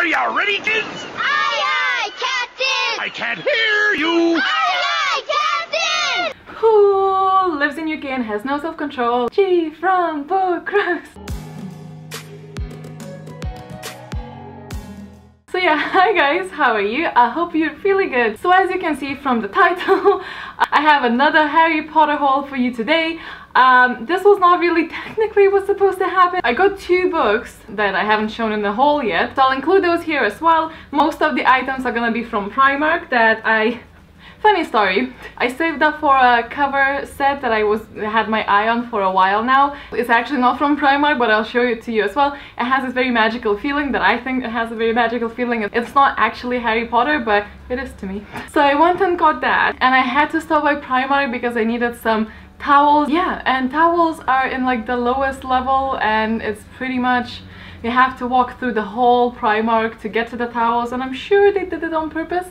Are you ready, kids? Aye, aye, Captain! I can't hear you! Aye, aye, Captain! Who lives in UK and has no self-control? G from bookroast. So yeah, hi guys, how are you? I hope you're feeling good. So as you can see from the title, I have another Harry Potter haul for you today. This was not really technically what's supposed to happen. I got two books that I haven't shown in the haul yet, so I'll include those here as well. Most of the items are gonna be from Primark that Funny story, I saved up for a cover set that I had my eye on for a while now. It's actually not from Primark, but I'll show it to you as well. It has this very magical feeling that I think it has a very magical feeling. It's not actually Harry Potter, but it is to me. So I went and got that, and I had to stop by Primark because I needed some towels. Yeah, and towels are in like the lowest level, and it's pretty much you have to walk through the whole Primark to get to the towels, and I'm sure they did it on purpose.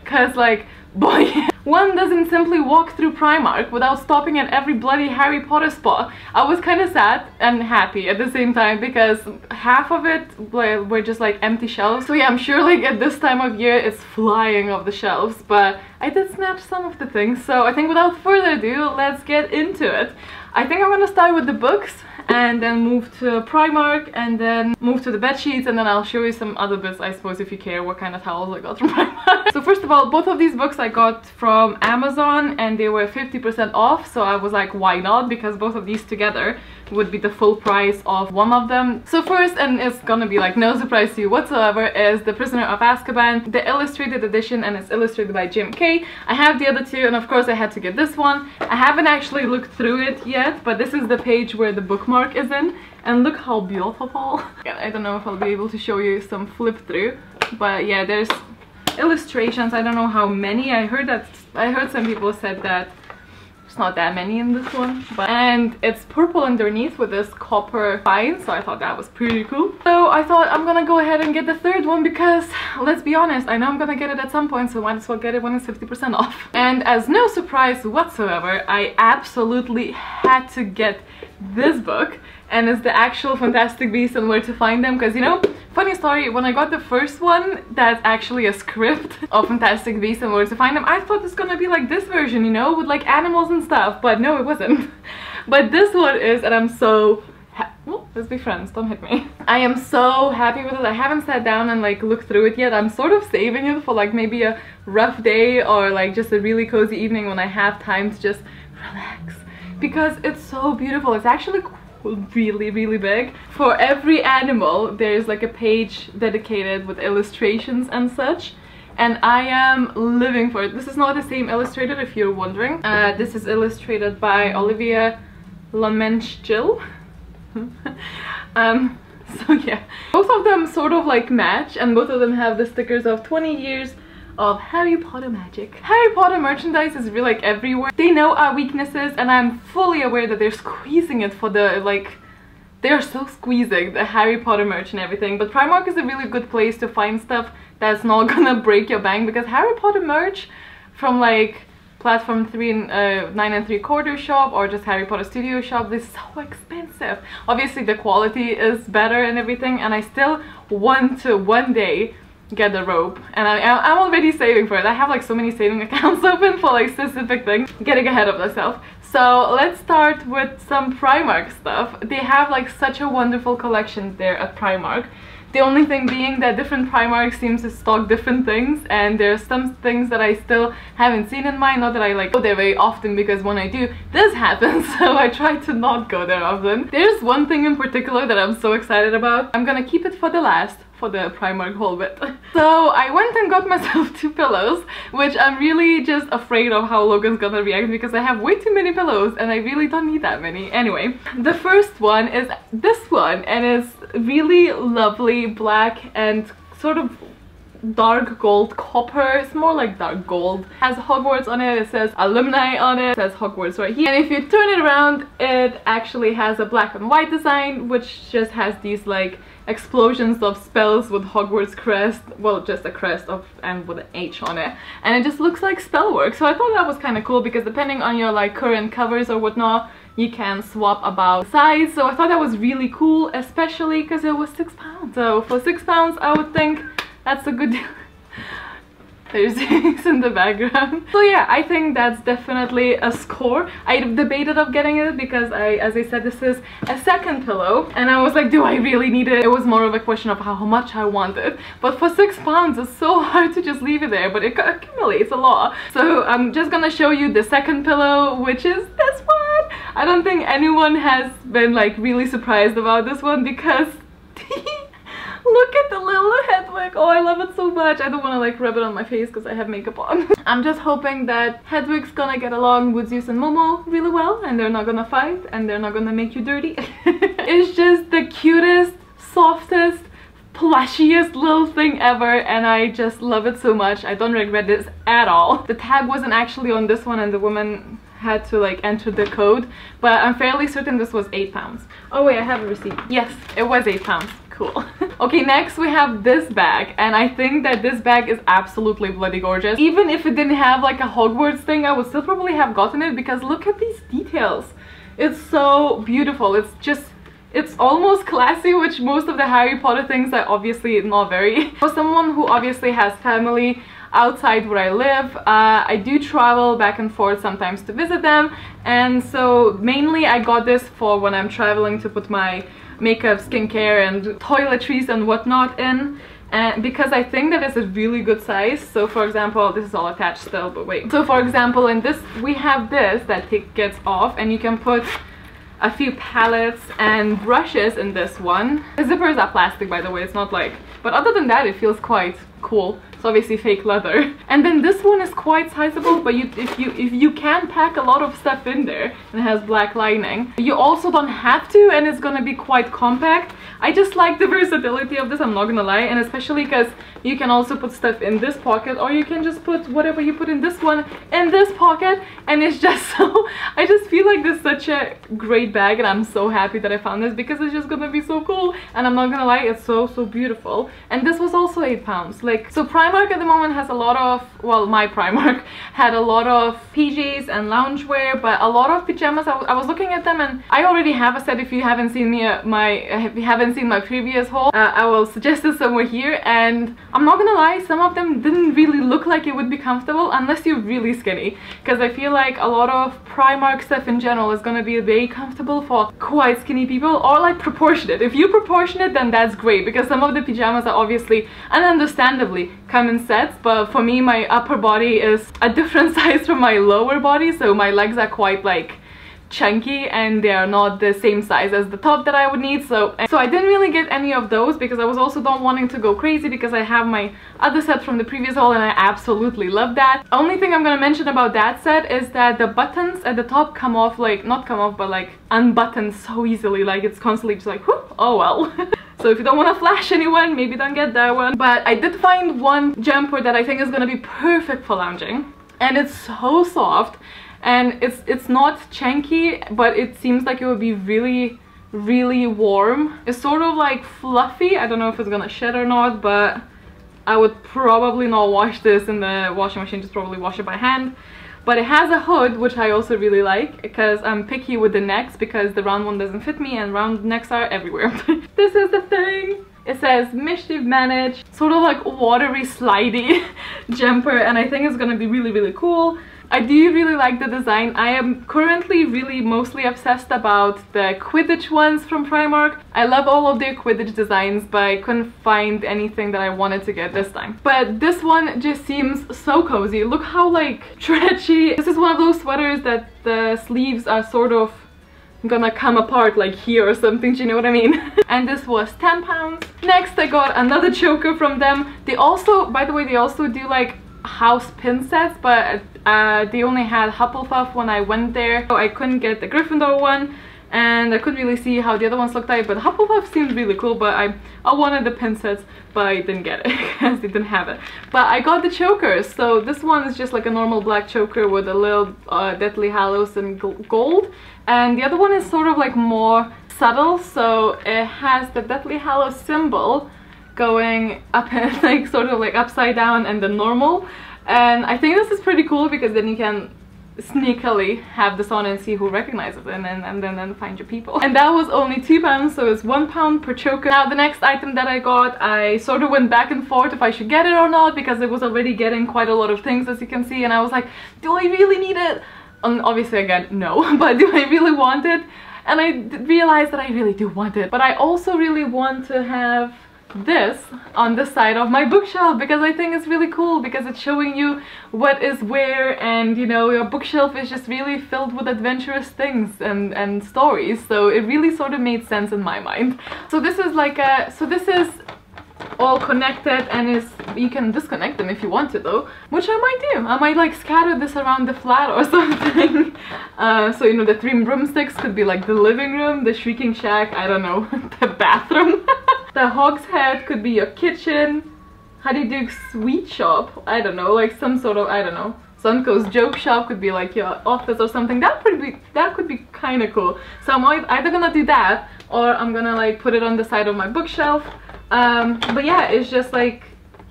Cause like, boy, one doesn't simply walk through Primark without stopping at every bloody Harry Potter spot. I was kind of sad and happy at the same time because half of it were just like empty shelves. So yeah, I'm sure like at this time of year it's flying off the shelves, but I did snatch some of the things. So I think without further ado, let's get into it. I think I'm gonna start with the books and then move to Primark and then move to the bed sheets, and then I'll show you some other bits, I suppose, if you care what kind of towels I got from Primark. So first of all, both of these books I got from Amazon and they were 50% off, so I was like, why not? Because both of these together would be the full price of one of them. So first, and it's gonna be like no surprise to you whatsoever, is The Prisoner of Azkaban, the illustrated edition, and it's illustrated by Jim Kay. I have the other two, and of course I had to get this one. I haven't actually looked through it yet, but this is the page where the bookmark is in, and look how beautiful. I don't know if I'll be able to show you some flip through, but yeah, there's illustrations. I don't know how many. I heard some people said that not that many in this one, and it's purple underneath with this copper spine, so I thought that was pretty cool. So I thought I'm gonna go ahead and get the third one because, let's be honest, I know I'm gonna get it at some point, so might as well get it when it's 50% off. And as no surprise whatsoever, I absolutely had to get this book, and it's the actual Fantastic Beasts and Where to Find Them, because you know, funny story, when I got the first one that's actually a script of Fantastic Beasts and Where to Find Them, I thought it's gonna be like this version, you know, with like animals and stuff, but no, it wasn't. But this one is, and I'm so well, let's be friends, don't hit me. I am so happy with it. I haven't sat down and like looked through it yet. I'm sort of saving it for like maybe a rough day or like just a really cozy evening when I have time to just relax, because it's so beautiful. It's actually really big. For every animal there's like a page dedicated with illustrations and such, and I am living for it. This is not the same illustrator, if you're wondering. This is illustrated by Olivia Lamenschil. So yeah, both of them sort of like match, and both of them have the stickers of 20 years of Harry Potter magic. Harry Potter merchandise is really like everywhere. They know our weaknesses, and I'm fully aware that they're squeezing it for the like, they're so squeezing the Harry Potter merch and everything, but Primark is a really good place to find stuff that's not gonna break your bank, because Harry Potter merch from like Platform 3 and 9 3/4 shop or just Harry Potter Studio shop is so expensive. Obviously the quality is better and everything, and I still want to one day get the robe, and I'm already saving for it. I have like so many saving accounts open for like specific things. Getting ahead of myself. So let's start with some Primark stuff. They have like such a wonderful collection there at Primark. The only thing being that different Primark seems to stock different things, and there's some things that I still haven't seen in mine. Not that I like go there very often, because when I do, this happens, so I try to not go there often. There's one thing in particular that I'm so excited about. I'm gonna keep it for the last, for the Primark haul bit. So I went and got myself 2 pillows, which I'm really just afraid of how Logan's gonna react, because I have way too many pillows and I really don't need that many. Anyway, the first one is this one, and it's really lovely black and sort of dark gold copper. It's more like dark gold. It has Hogwarts on it. It says alumni on it. It says Hogwarts right here. And if you turn it around, it actually has a black and white design, which just has these like explosions of spells with Hogwarts crest, well, just a crest of and with an H on it, and it just looks like spell work. So I thought that was kind of cool, because depending on your like current covers or whatnot, you can swap about size. So I thought that was really cool, especially because it was £6. So for £6 I would think that's a good deal. There's things in the background. So yeah, I think that's definitely a score. I debated of getting it because as I said, this is a second pillow and I was like, do I really need it? It was more of a question of how much I wanted. But for £6 it's so hard to just leave it there, but it accumulates a lot. So I'm just gonna show you the second pillow, which is this one. I don't think anyone has been like really surprised about this one because look at the little Hedwig. Oh, I love it so much. I don't want to like rub it on my face because I have makeup on. I'm just hoping that Hedwig's gonna get along with Zeus and Momo really well and they're not gonna fight and they're not gonna make you dirty. It's just the cutest, softest, plushiest little thing ever and I just love it so much. I don't regret this at all. The tag wasn't actually on this one and the woman had to like enter the code, but I'm fairly certain this was £8. Oh wait, I have a receipt. Yes, it was £8. Cool. Okay, next we have this bag and I think that this bag is absolutely bloody gorgeous. Even if it didn't have like a Hogwarts thing, I would still probably have gotten it because look at these details. It's so beautiful. It's almost classy, which most of the Harry Potter things are obviously not very. For someone who obviously has family outside where I live, I do travel back and forth sometimes to visit them, and so mainly I got this for when I'm traveling to put my makeup, skincare and toiletries and whatnot in, and because I think that it's a really good size. So for example, this is all attached still, but wait. So for example, in this we have this that gets off and you can put a few palettes and brushes in this one. The zippers are plastic, by the way, it's not like, but other than that it feels quite cool. It's obviously fake leather. And then this one is quite sizable, but if you can pack a lot of stuff in there and it has black lining, you also don't have to, and it's gonna be quite compact. I just like the versatility of this, I'm not gonna lie, and especially because you can also put stuff in this pocket, or you can just put whatever you put in this one in this pocket, and it's just so, I just feel like this is such a great bag, and I'm so happy that I found this because it's just gonna be so cool, and I'm not gonna lie, it's so beautiful. And this was also £8. Like, so Primark at the moment has a lot of, well, my Primark had a lot of PJs and loungewear, but a lot of pajamas. I was looking at them and I already have a set. If you haven't seen me if you haven't seen my previous haul, I will suggest it somewhere here. And I'm not gonna lie, some of them didn't really look like it would be comfortable unless you're really skinny, because I feel like a lot of Primark stuff in general is gonna be very comfortable for quite skinny people, or like proportionate. If you're proportionate, then that's great, because some of the pajamas are obviously and understandably come in sets, but for me my upper body is a different size from my lower body, so my legs are quite like chunky and they are not the same size as the top that I would need. So I didn't really get any of those because I was also not wanting to go crazy, because I have my other set from the previous haul and I absolutely love that. Only thing I'm gonna mention about that set is that the buttons at the top come off, like not come off, but like unbutton so easily, like it's constantly just like whoop, oh well. So if you don't want to flash anyone, maybe don't get that one. But I did find one jumper that I think is gonna be perfect for lounging, and it's so soft and it's not chunky, but it seems like it would be really warm. It's sort of like fluffy. I don't know if it's gonna shed or not, but I would probably not wash this in the washing machine, just probably wash it by hand. But it has a hood, which I also really like, because I'm picky with the necks, because the round one doesn't fit me and round necks are everywhere. This is the thing. It says Mischief Managed, sort of like watery slidey jumper, and I think it's gonna be really cool. I do really like the design. I am currently really mostly obsessed about the Quidditch ones from Primark. I love all of their Quidditch designs, but I couldn't find anything that I wanted to get this time. But this one just seems so cozy. Look how like stretchy. This is one of those sweaters that the sleeves are sort of gonna come apart like here or something, do you know what I mean? And this was £10. Next I got another choker from them. They also, by the way, they also do like house pin sets, but they only had Hufflepuff when I went there, so I couldn't get the Gryffindor one, and I couldn't really see how the other ones looked like, but Hufflepuff seemed really cool. But I wanted the pin sets, but I didn't get it because they didn't have it. But I got the chokers. So this one is just like a normal black choker with a little Deathly Hallows and gold, and the other one is sort of like more subtle, so it has the Deathly Hallows symbol going up and like sort of like upside down and the normal. And I think this is pretty cool because then you can sneakily have this on and see who recognizes it, and then find your people. And that was only £2, so it's £1 per choker. Now the next item that I got, I sort of went back and forth if I should get it or not, because it was already getting quite a lot of things, as you can see, and I was like, do I really need it? And obviously again, no, but do I really want it? And I realized that I really do want it. But I also really want to have this on the side of my bookshelf, because I think it's really cool, because it's showing you what is where, and you know, your bookshelf is just really filled with adventurous things and stories, so it really sort of made sense in my mind. So this is like a, so this is all connected, and is, you can disconnect them if you want to though, which I might do. I might like scatter this around the flat or something. So you know, the 3 broomsticks could be like the living room, the shrieking shack, I don't know, the bathroom. The hog's head could be your kitchen. Honeyduke's sweet shop, I don't know, like some sort of, I don't know. Sunko's joke shop could be like your office or something. That could be kind of cool. So I'm either gonna do that, or I'm gonna like put it on the side of my bookshelf. But yeah, it's just like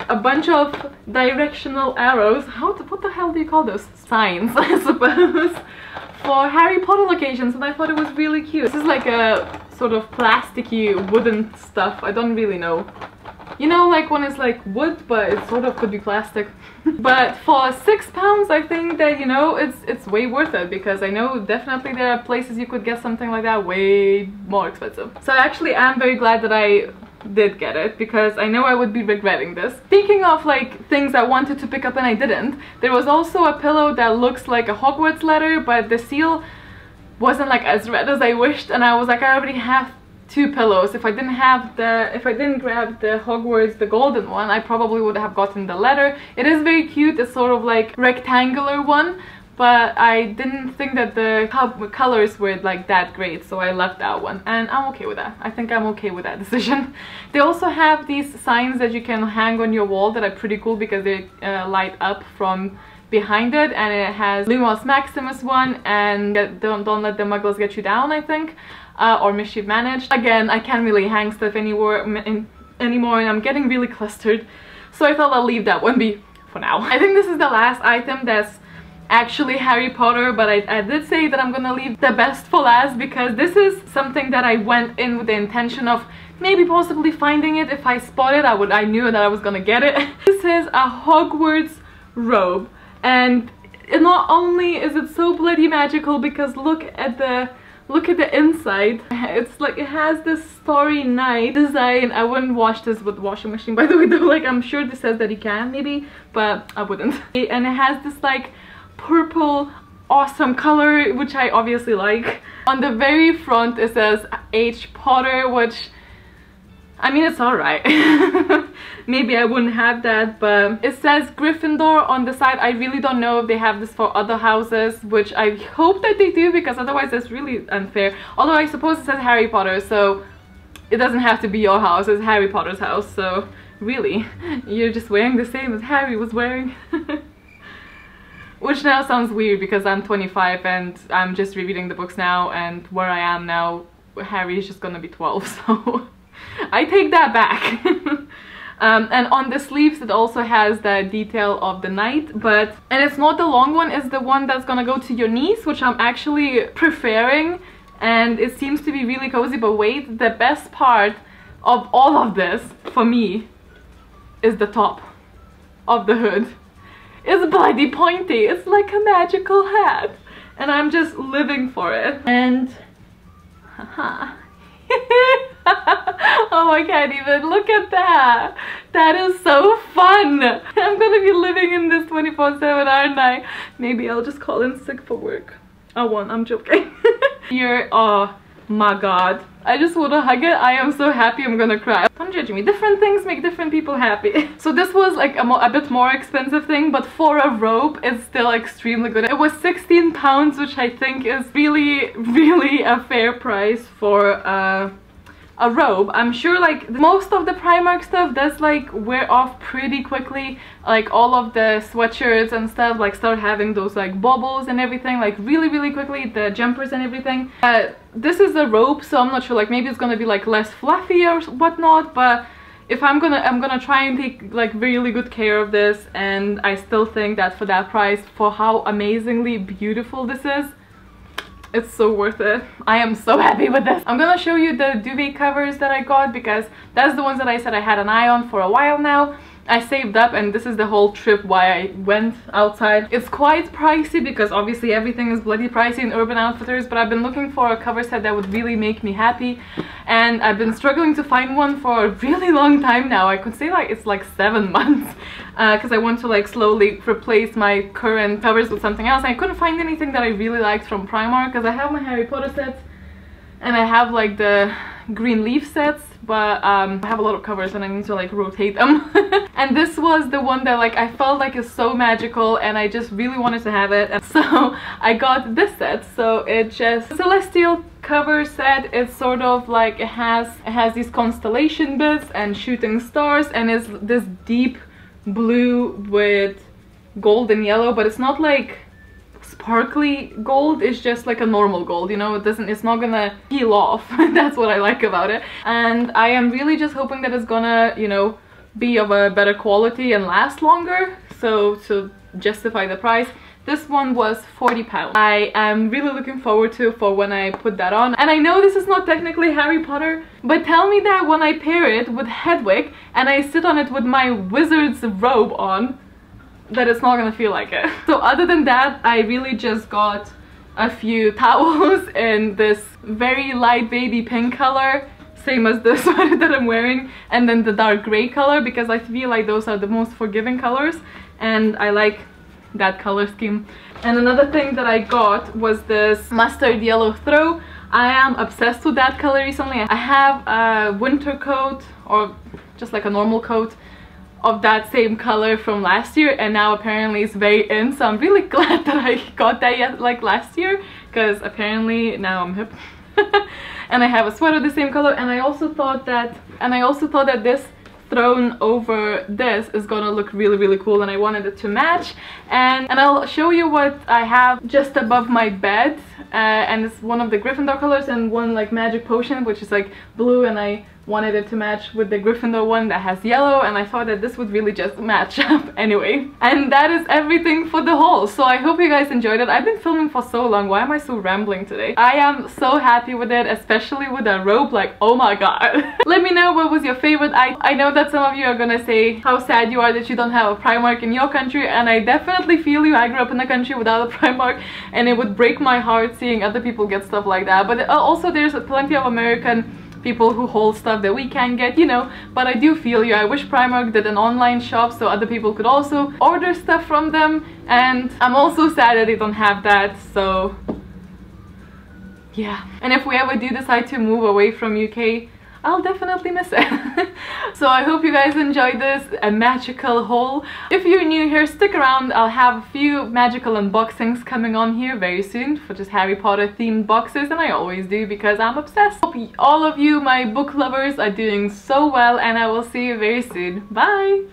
a bunch of directional arrows. What the hell do you call those? Signs, I suppose, for Harry Potter locations, and I thought it was really cute. This is like a sort of plasticky wooden stuff. I don't really know. You know, like when it's like wood, but it sort of could be plastic. But for £6, I think that, you know, it's way worth it, because I know definitely there are places you could get something like that way more expensive. So actually I'm very glad that I did get it, because I know I would be regretting this. Speaking of like things I wanted to pick up and I didn't, there was also a pillow that looks like a Hogwarts letter, but the seal wasn't like as red as I wished, and I was like, I already have 2 pillows. If I didn't grab the Hogwarts, the golden one, I probably would have gotten the letter. It is very cute. It's sort of like rectangular one, but I didn't think that the colors were like that great, so I left that one, and I'm okay with that. I think I'm okay with that decision. They also have these signs that you can hang on your wall that are pretty cool, because they light up from behind it, and it has Lumos Maximus one, and don't let the muggles get you down, I think, or mischief managed. Again, I can't really hang stuff anymore, and I'm getting really clustered, so I thought I'll leave that one be for now. I think this is the last item that's actually Harry Potter, but I did say that I'm gonna leave the best for last, because this is something that I went in with the intention of maybe possibly finding it. If I spot it, I knew that I was gonna get it. This is a Hogwarts Robe, and not only is it so bloody magical, because look at the inside. It's like, it has this Starry Night design. I wouldn't wash this with washing machine, by the way, though. Like, I'm sure this says that you can, maybe, but I wouldn't. And it has this like purple awesome color, which I obviously like. On the very front it says H. Potter, which, I mean, it's alright. Maybe I wouldn't have that, but it says Gryffindor on the side. I really don't know if they have this for other houses, which I hope that they do, because otherwise it's really unfair. Although I suppose it says Harry Potter, so it doesn't have to be your house, it's Harry Potter's house, so really, you're just wearing the same as Harry was wearing. Which now sounds weird, because I'm 25 and I'm just rereading the books now, and where I am now, Harry is just gonna be 12, so I take that back. And on the sleeves it also has the detail of the knight, and it's not the long one, it's the one that's gonna go to your knees, which I'm actually preferring, and it seems to be really cozy. But wait, the best part of all of this for me is the top of the hood. It's bloody pointy. It's like a magical hat, and I'm just living for it. And haha. Oh, I can't even look at that. That is so fun. I'm gonna be living in this 24/7, aren't I? Maybe I'll just call in sick for work. I won't, I'm joking. Here, oh my god, I just want to hug it. I am so happy I'm gonna cry. Don't judge me. Different things make different people happy. So this was like a bit more expensive thing, but for a robe it's still extremely good. It was £16, which I think is really a fair price for a robe. I'm sure like most of the Primark stuff does like wear off pretty quickly. Like all of the sweatshirts and stuff like start having those like bubbles and everything like really quickly, the jumpers and everything. This is a robe, so I'm not sure, like maybe it's gonna be like less fluffy or whatnot, but if I'm gonna try and take like really good care of this, and I still think that for that price, for how amazingly beautiful this is, it's so worth it. I am so happy with this. I'm gonna show you the duvet covers that I got, because that's the ones that I said I had an eye on for a while now. I saved up, and this is the whole trip why I went outside. It's quite pricey because obviously everything is bloody pricey in Urban Outfitters, but I've been looking for a cover set that would really make me happy, and I've been struggling to find one for a really long time now. I could say like it's like 7 months, because I want to like slowly replace my current covers with something else. And I couldn't find anything that I really liked from Primark, because I have my Harry Potter sets and I have like the green leaf sets, but I have a lot of covers and I need to like rotate them. And this was the one that like I felt like is so magical, and I just really wanted to have it, and so I got this set. So it's just a celestial cover set. It's sort of like it has these constellation bits and shooting stars, and it's this deep blue with gold and yellow, but it's not like sparkly gold, it's just like a normal gold, you know. It's not gonna peel off. That's what I like about it, and I am really just hoping that it's gonna, you know, be of a better quality and last longer, so to justify the price. This one was £40. I am really looking forward to for when I put that on. And I know this is not technically Harry Potter, but tell me that when I pair it with Hedwig and I sit on it with my wizard's robe on, that it's not gonna feel like it. So other than that, I really just got a few towels in this very light baby pink color, same as the sweater that I'm wearing, and then the dark gray color, because I feel like those are the most forgiving colors and I like that color scheme. And another thing that I got was this mustard yellow throw. I am obsessed with that color recently. I have a winter coat, or just like a normal coat, of that same color from last year, and now apparently it's very in, so I'm really glad that I got that like last year, because apparently now I'm hip. And I have a sweater the same color, and I also thought that this thrown over this is gonna look really cool, and I wanted it to match. And I'll show you what I have just above my bed, and it's one of the Gryffindor colors and one like magic potion, which is like blue, and I wanted it to match with the Gryffindor one that has yellow, and I thought that this would really just match up anyway. And that is everything for the haul. So I hope you guys enjoyed it. I've been filming for so long. Why am I so rambling today? I am so happy with it, especially with that robe. Like, oh my god. Let me know what was your favorite item. I know that some of you are gonna say how sad you are that you don't have a Primark in your country, and I definitely feel you. I grew up in a country without a Primark, and it would break my heart seeing other people get stuff like that. But also there's plenty of American people who hold stuff that we can't get, you know. But I do feel you. I wish Primark did an online shop so other people could also order stuff from them, and I'm also sad that they don't have that, so yeah. And if we ever do decide to move away from UK, I'll definitely miss it. So I hope you guys enjoyed this magical haul. If you're new here, stick around. I'll have a few magical unboxings coming on here very soon for just Harry Potter themed boxes, and I always do because I'm obsessed. Hope all of you, my book lovers, are doing so well, and I will see you very soon. Bye!